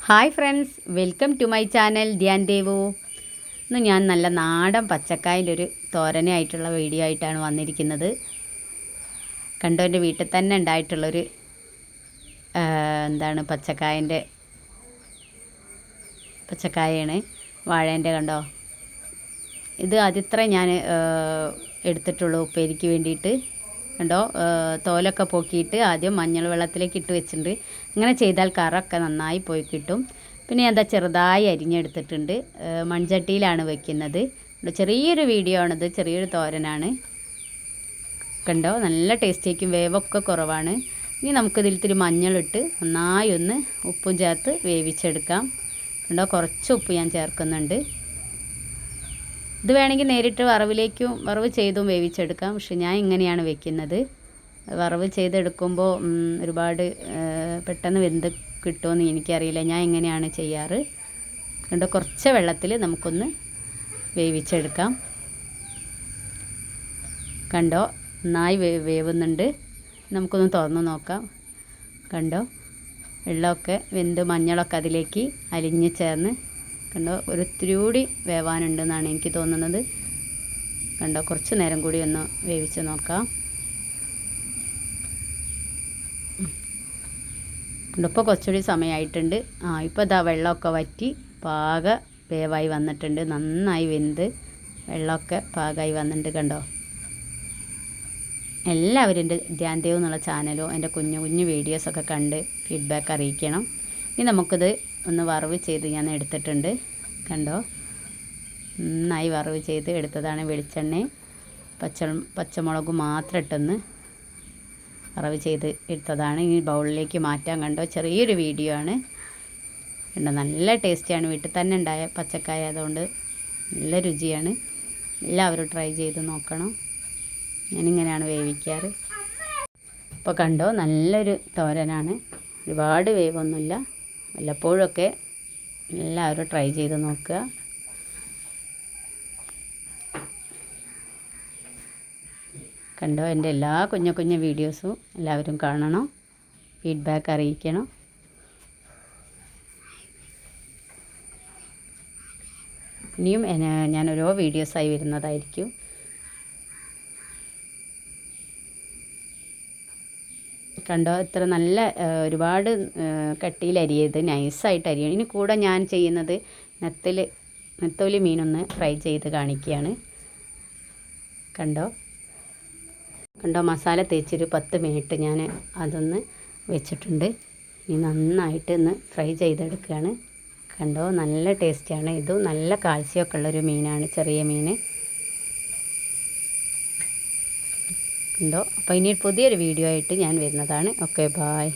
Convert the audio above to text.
Hi friends, welcome to my channel Dhyan Devu. ഇന്ന് ഞാൻ നല്ല നാടൻ പച്ചക്കായൻ്റെ ഒരു തോരനായിട്ടുള്ള വീഡിയോ ആയിട്ടാണ് വന്നിരിക്കുന്നത്. കണ്ടോ, എൻ്റെ വീട്ടിൽ തന്നെ ഉണ്ടായിട്ടുള്ളൊരു പച്ചക്കായാണ്, വാഴേൻ്റെ. കണ്ടോ, ഇത് അതിത്ര ഞാൻ എടുത്തിട്ടുള്ളൂ ഉപ്പേരിക്ക് വേണ്ടിയിട്ട്. കണ്ടോ, തോലൊക്കെ പോക്കിയിട്ട് ആദ്യം മഞ്ഞൾ വെള്ളത്തിലേക്ക് ഇട്ട് വെച്ചിട്ടുണ്ട്. ഇങ്ങനെ ചെയ്താൽ കറൊക്കെ നന്നായി പോയി കിട്ടും. പിന്നെ എന്താ ചെറുതായി അരിഞ്ഞെടുത്തിട്ടുണ്ട്. മൺചട്ടിയിലാണ് വെക്കുന്നത്. ചെറിയൊരു വീഡിയോ ആണിത്, ചെറിയൊരു തോരനാണ്. കണ്ടോ, നല്ല ടേസ്റ്റിയായിരിക്കും, വേവൊക്കെ കുറവാണ്. ഇനി നമുക്കിതിൽ ഇത്തിരി മഞ്ഞളിട്ട് നന്നായി ഒന്ന് ഉപ്പും ചേർത്ത് വേവിച്ചെടുക്കാം. കണ്ടോ, കുറച്ച് ഉപ്പ് ഞാൻ ചേർക്കുന്നുണ്ട്. ഇത് വേണമെങ്കിൽ നേരിട്ട് വറവ് ചെയ്തും വേവിച്ചെടുക്കാം. പക്ഷെ ഞാൻ ഇങ്ങനെയാണ് വെക്കുന്നത്. വറവ് ചെയ്തെടുക്കുമ്പോൾ ഒരുപാട് പെട്ടെന്ന് വെന്ത് കിട്ടുമെന്ന് എനിക്കറിയില്ല. ഞാൻ ഇങ്ങനെയാണ് ചെയ്യാറ്. കണ്ടോ, കുറച്ച് വെള്ളത്തിൽ നമുക്കൊന്ന് വേവിച്ചെടുക്കാം. കണ്ടോ, നന്നായി വേവുന്നുണ്ട്. നമുക്കൊന്ന് തുറന്ന് നോക്കാം. കണ്ടോ, വെള്ളമൊക്കെ വെന്ത് മഞ്ഞളൊക്കെ അതിലേക്ക് അലിഞ്ഞ് ചേർന്ന്. കണ്ടോ, ഒരിത്തിരി കൂടി വേവാനുണ്ടെന്നാണ് എനിക്ക് തോന്നുന്നത്. കണ്ടോ, കുറച്ച് നേരം കൂടി ഒന്ന് വേവിച്ച് നോക്കാം. കണ്ടോ, ഇപ്പോൾ കുറച്ചുകൂടി സമയമായിട്ടുണ്ട്. ഇപ്പോൾ ഇതാ വെള്ളമൊക്കെ വറ്റി പാക വേവായി വന്നിട്ടുണ്ട്. നന്നായി വെന്ത് വെള്ളമൊക്കെ പാകമായി വന്നിട്ടുണ്ട്. കണ്ടോ, എല്ലാവരും എൻ്റെ ധ്യാൻ ദേവ് എന്നുള്ള ചാനലും എൻ്റെ കുഞ്ഞു കുഞ്ഞു വീഡിയോസൊക്കെ കണ്ട് ഫീഡ്ബാക്ക് അറിയിക്കണം. ഇനി നമുക്കിത് ഒന്ന് വറവ് ചെയ്ത് ഞാൻ എടുത്തിട്ടുണ്ട്. കണ്ടോ, നന്നായി വറവ് ചെയ്ത് എടുത്തതാണ്. വെളിച്ചെണ്ണയും പച്ചമുളകും മാത്രം ഇട്ടൊന്ന് വറവ് ചെയ്ത് എടുത്തതാണ്. ഇനി ബൗളിലേക്ക് മാറ്റാൻ. കണ്ടോ, ചെറിയൊരു വീഡിയോ ആണ്. കണ്ടോ, നല്ല ടേസ്റ്റിയാണ്. വീട്ടിൽ തന്നെ ഉണ്ടായ പച്ചക്കായ അതുകൊണ്ട് നല്ല രുചിയാണ്. എല്ലാവരും ട്രൈ ചെയ്ത് നോക്കണം. ഞാനിങ്ങനെയാണ് വേവിക്കാറ്. ഇപ്പോൾ കണ്ടോ, നല്ലൊരു തോരനാണ്. ഒരുപാട് വേവൊന്നുമില്ല. വല്ലപ്പോഴൊക്കെ എല്ലാവരും ട്രൈ ചെയ്ത് നോക്കുക. കണ്ടോ, എൻ്റെ എല്ലാ കുഞ്ഞു കുഞ്ഞു വീഡിയോസും എല്ലാവരും കാണണം, ഫീഡ്ബാക്ക് അറിയിക്കണം. ഇനിയും ഞാൻ ഓരോ വീഡിയോസായി വരുന്നതായിരിക്കും. കണ്ടോ, ഇത്ര നല്ല ഒരുപാട് കട്ടിയിൽ അരിയരുത്, നൈസായിട്ട് അരിയണം. ഇനി കൂടെ ഞാൻ ചെയ്യുന്നത് നെത്തോലി മീനൊന്ന് ഫ്രൈ ചെയ്ത് കാണിക്കുകയാണ്. കണ്ടോ, മസാല തേച്ചൊരു 10 മിനിറ്റ് ഞാൻ അതൊന്ന് വെച്ചിട്ടുണ്ട്. ഇനി നന്നായിട്ട് ഒന്ന് ഫ്രൈ ചെയ്തെടുക്കുകയാണ്. കണ്ടോ, നല്ല ടേസ്റ്റിയാണ്. ഇതും നല്ല കാൽസ്യമൊക്കെ ഉള്ളൊരു മീനാണ്, ചെറിയ മീൻ. ഉണ്ടോ. അപ്പോൾ ഇനി പുതിയൊരു വീഡിയോ ആയിട്ട് ഞാൻ വരുന്നതാണ്. Okay, bye.